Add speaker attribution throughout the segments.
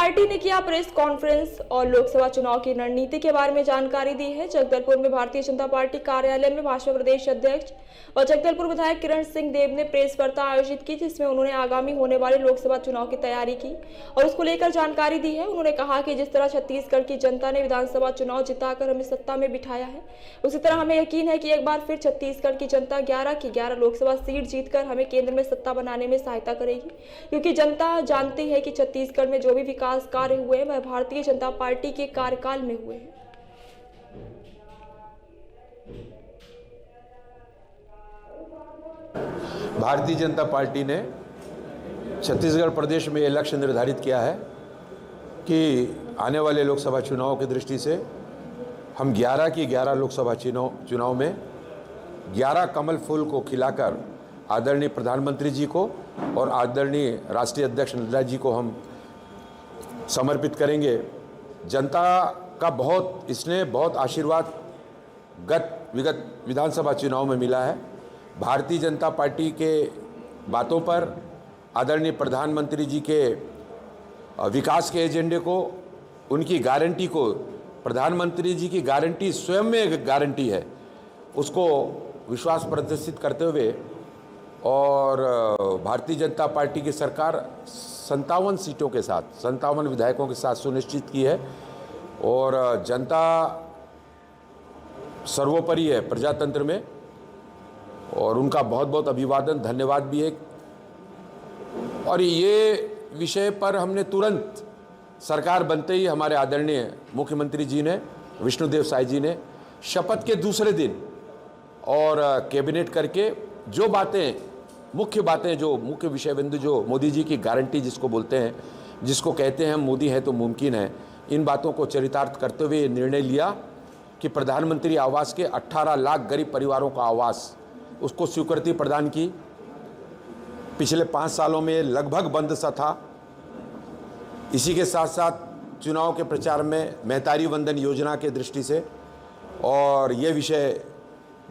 Speaker 1: Party ने किया press conference और लोकसभा चुनाव की रणनीति के बारे में जानकारी दी है। जगदलपुर में भारतीय जनता पार्टी कार्यालय में भाजपा प्रदेश अध्यक्ष और जगदलपुर विधायक किरण सिंह देव ने प्रेस वार्ता आयोजित की, जिसमें उन्होंने आगामी होने वाले लोकसभा चुनाव की तैयारी की और उसको लेकर जानकारी दी है। उन्होंने कहा कि जिस तरह छत्तीसगढ़ की जनता ने विधानसभा चुनाव जिताकर हमें सत्ता में बिठाया है, उसी तरह हमें यकीन है कि एक बार फिर छत्तीसगढ़ की जनता 11 की 11 लोकसभा सीट जीतकर हमें केंद्र में सत्ता बनाने में सहायता करेगी, क्योंकि जनता जानती है कि छत्तीसगढ़ में जो भी विकास कार्य हुए हैं वह भारतीय जनता पार्टी के कार्यकाल में हुए हैं।
Speaker 2: भारतीय जनता पार्टी ने छत्तीसगढ़ प्रदेश में यह लक्ष्य निर्धारित किया है कि आने वाले लोकसभा चुनाव की दृष्टि से हम 11 की 11 लोकसभा चुनाव में 11 कमल फूल को खिलाकर आदरणीय प्रधानमंत्री जी को और आदरणीय राष्ट्रीय अध्यक्ष नड्डा जी को हम समर्पित करेंगे। जनता का बहुत आशीर्वाद विगत विधानसभा चुनाव में मिला है। भारतीय जनता पार्टी के बातों पर, आदरणीय प्रधानमंत्री जी के विकास के एजेंडे को, उनकी गारंटी को, प्रधानमंत्री जी की गारंटी स्वयं में एक गारंटी है, उसको विश्वास प्रदर्शित करते हुए और भारतीय जनता पार्टी की सरकार 57 सीटों के साथ 57 विधायकों के साथ सुनिश्चित की है और जनता सर्वोपरि है प्रजातंत्र में और उनका बहुत बहुत अभिवादन, धन्यवाद भी है। और ये विषय पर हमने तुरंत सरकार बनते ही हमारे आदरणीय मुख्यमंत्री जी ने, विष्णुदेव साय जी ने शपथ के दूसरे दिन और कैबिनेट करके जो बातें, मुख्य विषय बिंदु जो मोदी जी की गारंटी जिसको बोलते हैं, जिसको कहते हैं मोदी है तो मुमकिन है, इन बातों को चरितार्थ करते हुए निर्णय लिया कि प्रधानमंत्री आवास के 18 लाख गरीब परिवारों का आवास, उसको स्वीकृति प्रदान की। पिछले 5 सालों में लगभग बंद सा था। इसी के साथ साथ चुनाव के प्रचार में महतारी वंदन योजना के दृष्टि से और ये विषय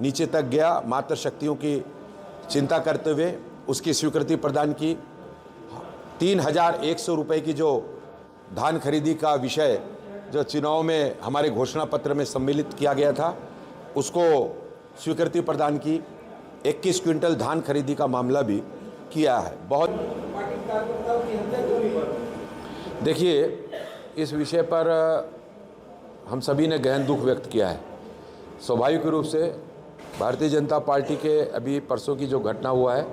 Speaker 2: नीचे तक गया, मातृ शक्तियों की चिंता करते हुए उसकी स्वीकृति प्रदान की। 3100 रुपये की जो धान खरीदी का विषय जो चुनाव में हमारे घोषणा पत्र में सम्मिलित किया गया था, उसको स्वीकृति प्रदान की। 21 क्विंटल धान खरीदी का मामला भी किया है। बहुत देखिए, इस विषय पर हम सभी ने गहन दुख व्यक्त किया है। स्वाभाविक रूप से भारतीय जनता पार्टी के अभी परसों की जो घटना हुआ है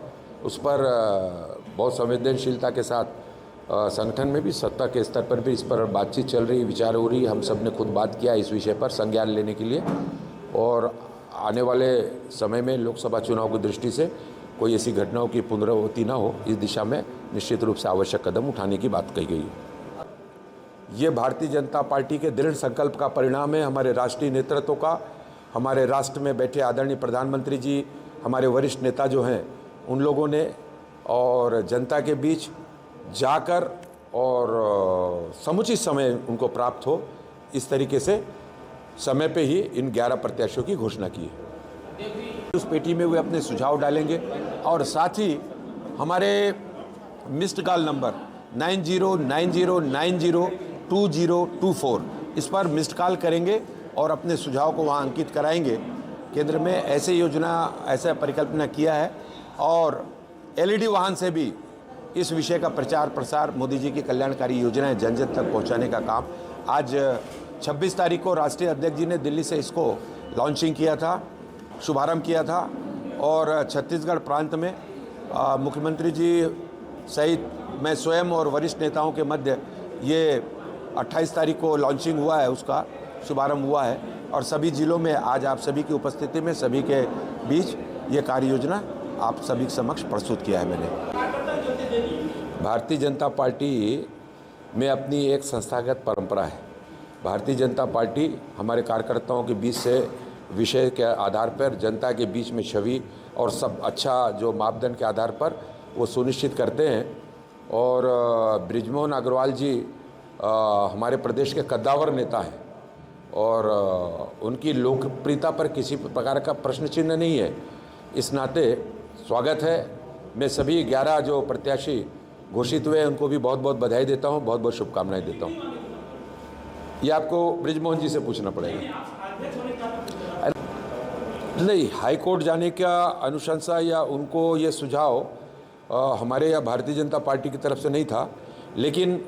Speaker 2: उस पर बहुत संवेदनशीलता के साथ संगठन में भी, सत्ता के स्तर पर भी इस पर बातचीत चल रही, विचार हो रही। हम सब ने खुद बात किया इस विषय पर संज्ञान लेने के लिए और आने वाले समय में लोकसभा चुनाव की दृष्टि से कोई ऐसी घटनाओं की पुनरावृत्ति ना हो, इस दिशा में निश्चित रूप से आवश्यक कदम उठाने की बात कही गई है। ये भारतीय जनता पार्टी के दृढ़ संकल्प का परिणाम है, हमारे राष्ट्रीय नेतृत्व का, हमारे राष्ट्र में बैठे आदरणीय प्रधानमंत्री जी, हमारे वरिष्ठ नेता जो हैं उन लोगों ने और जनता के बीच जाकर और समुचित समय उनको प्राप्त हो, इस तरीके से समय पे ही इन 11 प्रत्याशियों की घोषणा की है। उस पेटी में वे अपने सुझाव डालेंगे और साथ ही हमारे मिस्ड कॉल नंबर 9090902024 इस पर मिस्ड कॉल करेंगे और अपने सुझाव को वहाँ अंकित कराएंगे। केंद्र में ऐसे योजना, ऐसा परिकल्पना किया है और LED वाहन से भी इस विषय का प्रचार प्रसार, मोदी जी की कल्याणकारी योजनाएं जन जन तक पहुंचाने का काम आज 26 तारीख को राष्ट्रीय अध्यक्ष जी ने दिल्ली से इसको लॉन्चिंग किया था, शुभारंभ किया था और छत्तीसगढ़ प्रांत में मुख्यमंत्री जी सहित मैं स्वयं और वरिष्ठ नेताओं के मध्य ये 28 तारीख को लॉन्चिंग हुआ है, उसका शुभारंभ हुआ है और सभी जिलों में आज आप सभी की उपस्थिति में, सभी के बीच ये कार्य योजना आप सभी के समक्ष प्रस्तुत किया है मैंने। भारतीय जनता पार्टी में अपनी एक संस्थागत परंपरा है। भारतीय जनता पार्टी हमारे कार्यकर्ताओं के बीच से विषय के आधार पर जनता के बीच में छवि और सब अच्छा जो मापदंड के आधार पर वो सुनिश्चित करते हैं और बृजमोहन अग्रवाल जी हमारे प्रदेश के कद्दावर नेता हैं और उनकी लोकप्रियता पर किसी प्रकार का प्रश्न चिन्ह नहीं है। इस नाते स्वागत है। मैं सभी 11 जो प्रत्याशी घोषित हुए हैं उनको भी बहुत बहुत बधाई देता हूँ, बहुत बहुत शुभकामनाएं देता हूँ। ये आपको बृजमोहन जी से पूछना पड़ेगा। नहीं, हाई कोर्ट जाने का अनुशंसा या उनको ये सुझाव हमारे या भारतीय जनता पार्टी की तरफ से नहीं था, लेकिन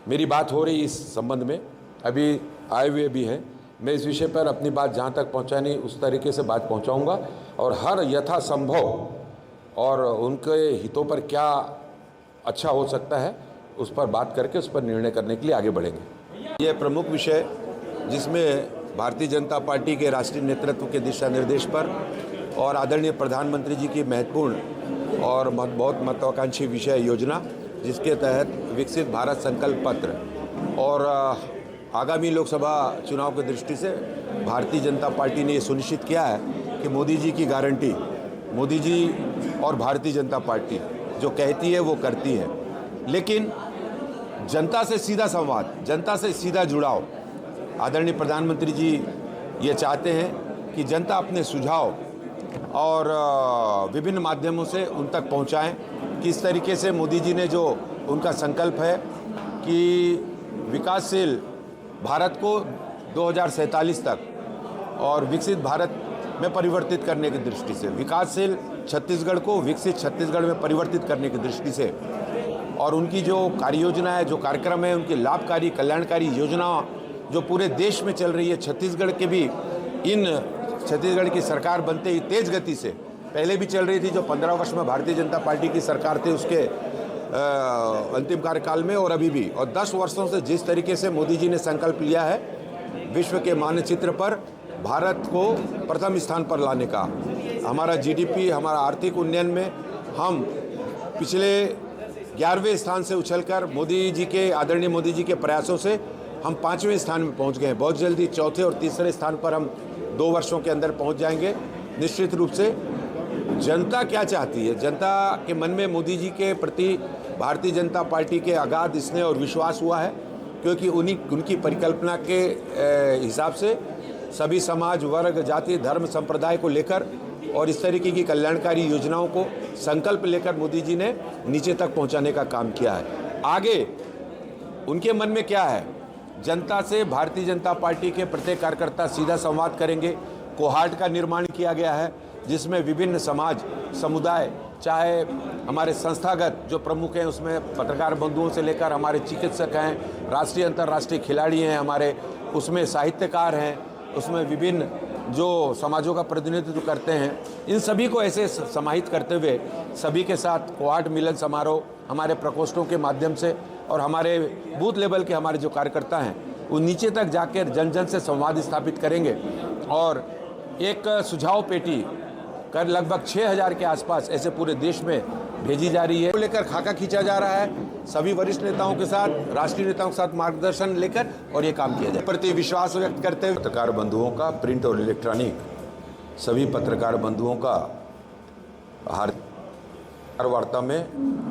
Speaker 2: मेरी बात हो रही इस संबंध में, अभी आए हुए भी हैं। मैं इस विषय पर अपनी बात जहाँ तक पहुँचानी उस तरीके से बात पहुँचाऊँगा और हर यथासंभव और उनके हितों पर क्या अच्छा हो सकता है उस पर बात करके उस पर निर्णय करने के लिए आगे बढ़ेंगे। यह प्रमुख विषय जिसमें भारतीय जनता पार्टी के राष्ट्रीय नेतृत्व के दिशा निर्देश पर और आदरणीय प्रधानमंत्री जी की महत्वपूर्ण और बहुत महत्वाकांक्षी विषय योजना, जिसके तहत विकसित भारत संकल्प पत्र और आगामी लोकसभा चुनाव की दृष्टि से भारतीय जनता पार्टी ने ये सुनिश्चित किया है कि मोदी जी की गारंटी, मोदी जी और भारतीय जनता पार्टी जो कहती है वो करती है। लेकिन जनता से सीधा संवाद, जनता से सीधा जुड़ाव, आदरणीय प्रधानमंत्री जी ये चाहते हैं कि जनता अपने सुझाव और विभिन्न माध्यमों से उन तक पहुंचाएं। किस तरीके से मोदी जी ने जो उनका संकल्प है कि विकासशील भारत को 2047 तक और विकसित भारत में परिवर्तित करने की दृष्टि से, विकासशील छत्तीसगढ़ को विकसित छत्तीसगढ़ में परिवर्तित करने की दृष्टि से, और उनकी जो कार्य योजना है, जो कार्यक्रम है, उनकी लाभकारी कल्याणकारी योजना जो पूरे देश में चल रही है, छत्तीसगढ़ के भी छत्तीसगढ़ की सरकार बनते ही तेज गति से पहले भी चल रही थी, जो 15 वर्ष में भारतीय जनता पार्टी की सरकार थी उसके अंतिम कार्यकाल में और अभी भी, और 10 वर्षों से जिस तरीके से मोदी जी ने संकल्प लिया है विश्व के मानचित्र पर भारत को प्रथम स्थान पर लाने का, हमारा जीडीपी, हमारा आर्थिक उन्नयन में हम पिछले 11वें स्थान से उछलकर मोदी जी के, आदरणीय मोदी जी के प्रयासों से हम 5वें स्थान में पहुंच गए हैं। बहुत जल्दी चौथे और तीसरे स्थान पर हम 2 वर्षों के अंदर पहुंच जाएंगे। निश्चित रूप से जनता क्या चाहती है, जनता के मन में मोदी जी के प्रति भारतीय जनता पार्टी के अगाध स्नेह और विश्वास हुआ है, क्योंकि उनकी परिकल्पना के हिसाब से सभी समाज, वर्ग, जाति, धर्म, संप्रदाय को लेकर और इस तरीके की कल्याणकारी योजनाओं को संकल्प लेकर मोदी जी ने नीचे तक पहुंचाने का काम किया है। आगे उनके मन में क्या है, जनता से भारतीय जनता पार्टी के प्रत्येक कार्यकर्ता सीधा संवाद करेंगे। कोहार्ट का निर्माण किया गया है जिसमें विभिन्न समाज, समुदाय, चाहे हमारे संस्थागत जो प्रमुख हैं उसमें पत्रकार बंधुओं से लेकर हमारे चिकित्सक हैं, राष्ट्रीय अंतर्राष्ट्रीय खिलाड़ी हैं हमारे, उसमें साहित्यकार हैं, उसमें विभिन्न जो समाजों का प्रतिनिधित्व करते हैं, इन सभी को ऐसे समाहित करते हुए सभी के साथ कोहार्ट मिलन समारोह हमारे प्रकोष्ठों के माध्यम से और हमारे बूथ लेवल के हमारे जो कार्यकर्ता हैं वो नीचे तक जाकर जन जन से संवाद स्थापित करेंगे और एक सुझाव पेटी कर लगभग 6000 के आसपास ऐसे पूरे देश में भेजी जा रही है, को लेकर खाका खींचा जा रहा है सभी वरिष्ठ नेताओं के साथ, राष्ट्रीय नेताओं के साथ मार्गदर्शन लेकर, और ये काम किया जाए। प्रति विश्वास व्यक्त करते हुए पत्रकार बंधुओं का, प्रिंट और इलेक्ट्रॉनिक सभी पत्रकार बंधुओं का हर वार्ता में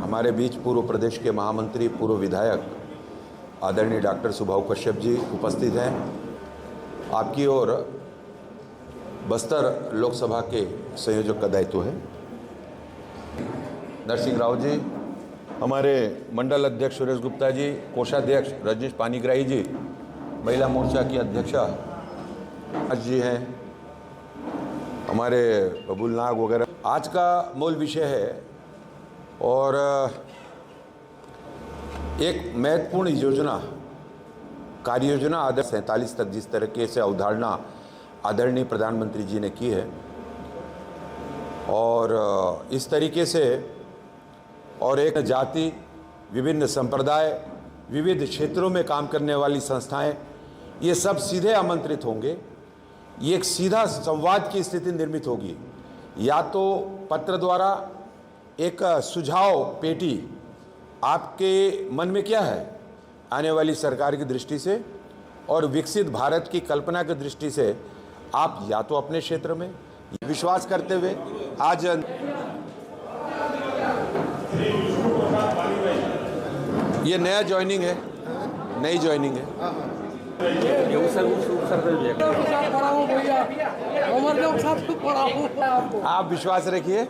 Speaker 2: हमारे बीच पूर्व प्रदेश के महामंत्री, पूर्व विधायक आदरणीय डॉक्टर सुभाव कश्यप जी उपस्थित हैं। आपकी ओर बस्तर लोकसभा के संयोजक का दायित्व है नरसिंह राव जी, हमारे मंडल अध्यक्ष सुरेश गुप्ता जी, कोषाध्यक्ष रजनीश पानीग्राही जी, महिला मोर्चा की अध्यक्षा आज जी हैं, हमारे बबुल नाग वगैरह। आज का मूल विषय है और एक महत्वपूर्ण योजना, कार्य योजना आदर्श 47 तक जिस तरीके से अवधारणा आदरणीय प्रधानमंत्री जी ने की है और इस तरीके से और एक जाति, विभिन्न संप्रदाय, विविध क्षेत्रों में काम करने वाली संस्थाएं, ये सब सीधे आमंत्रित होंगे। ये एक सीधा संवाद की स्थिति निर्मित होगी, या तो पत्र द्वारा एक सुझाव पेटी, आपके मन में क्या है आने वाली सरकार की दृष्टि से और विकसित भारत की कल्पना की दृष्टि से, आप या तो अपने क्षेत्र में विश्वास करते हुए आज ये नया ज्वाइनिंग है, नई ज्वाइनिंग है। आप विश्वास रखिए,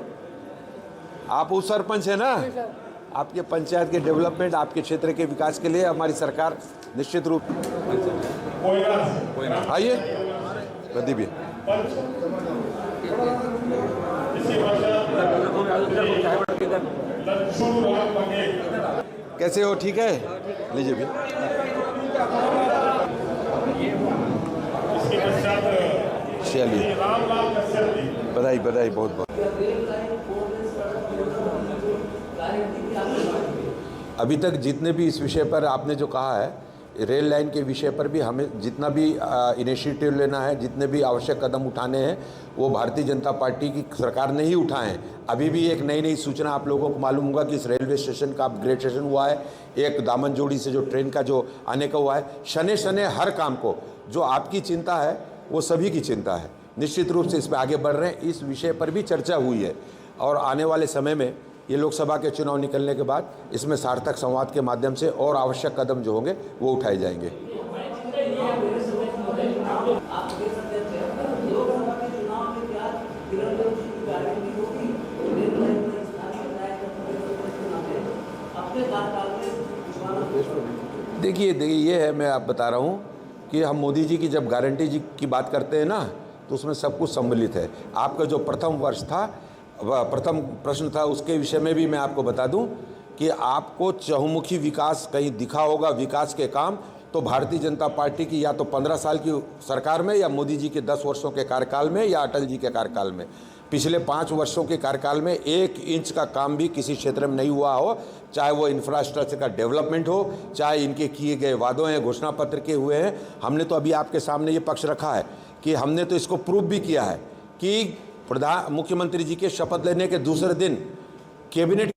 Speaker 2: आप उस सरपंच है ना, आपके पंचायत के डेवलपमेंट, आपके क्षेत्र के विकास के लिए हमारी सरकार निश्चित रूप। आइए प्रदीप जी। कैसे हो? ठीक है, लीजिए भी। चलिए, बधाई बधाई, बहुत बहुत। अभी तक जितने भी इस विषय पर आपने जो कहा है, रेल लाइन के विषय पर भी हमें जितना भी इनिशिएटिव लेना है, जितने भी आवश्यक कदम उठाने हैं, वो भारतीय जनता पार्टी की सरकार ने ही उठाए हैं। अभी भी एक नई नई सूचना आप लोगों को मालूम होगा कि इस रेलवे स्टेशन का अपग्रेडेशन हुआ है, एक दामनजोड़ी से जो ट्रेन का जो आने का हुआ है। शने शने हर काम को जो आपकी चिंता है वो सभी की चिंता है। निश्चित रूप से इसमें आगे बढ़ रहे हैं। इस विषय पर भी चर्चा हुई है और आने वाले समय में ये लोकसभा के चुनाव निकलने के बाद इसमें सार्थक संवाद के माध्यम से और आवश्यक कदम जो होंगे वो उठाए जाएंगे। देखिए ये है, मैं आप बता रहा हूँ कि हम मोदी जी की जब गारंटी जी की बात करते हैं ना, तो उसमें सब कुछ सम्मिलित है। आपका जो प्रथम वर्ष था, प्रथम प्रश्न था, उसके विषय में भी मैं आपको बता दूं कि आपको चहुमुखी विकास कहीं दिखा होगा, विकास के काम, तो भारतीय जनता पार्टी की या तो 15 साल की सरकार में, या मोदी जी के 10 वर्षों के कार्यकाल में, या अटल जी के कार्यकाल में। पिछले 5 वर्षों के कार्यकाल में 1 इंच का काम भी किसी क्षेत्र में नहीं हुआ हो, चाहे वो इंफ्रास्ट्रक्चर का डेवलपमेंट हो, चाहे इनके किए गए वादों हैं, घोषणा पत्र के हुए हैं। हमने तो अभी आपके सामने ये पक्ष रखा है कि हमने तो इसको प्रूव भी किया है कि मुख्यमंत्री जी के शपथ लेने के दूसरे दिन कैबिनेट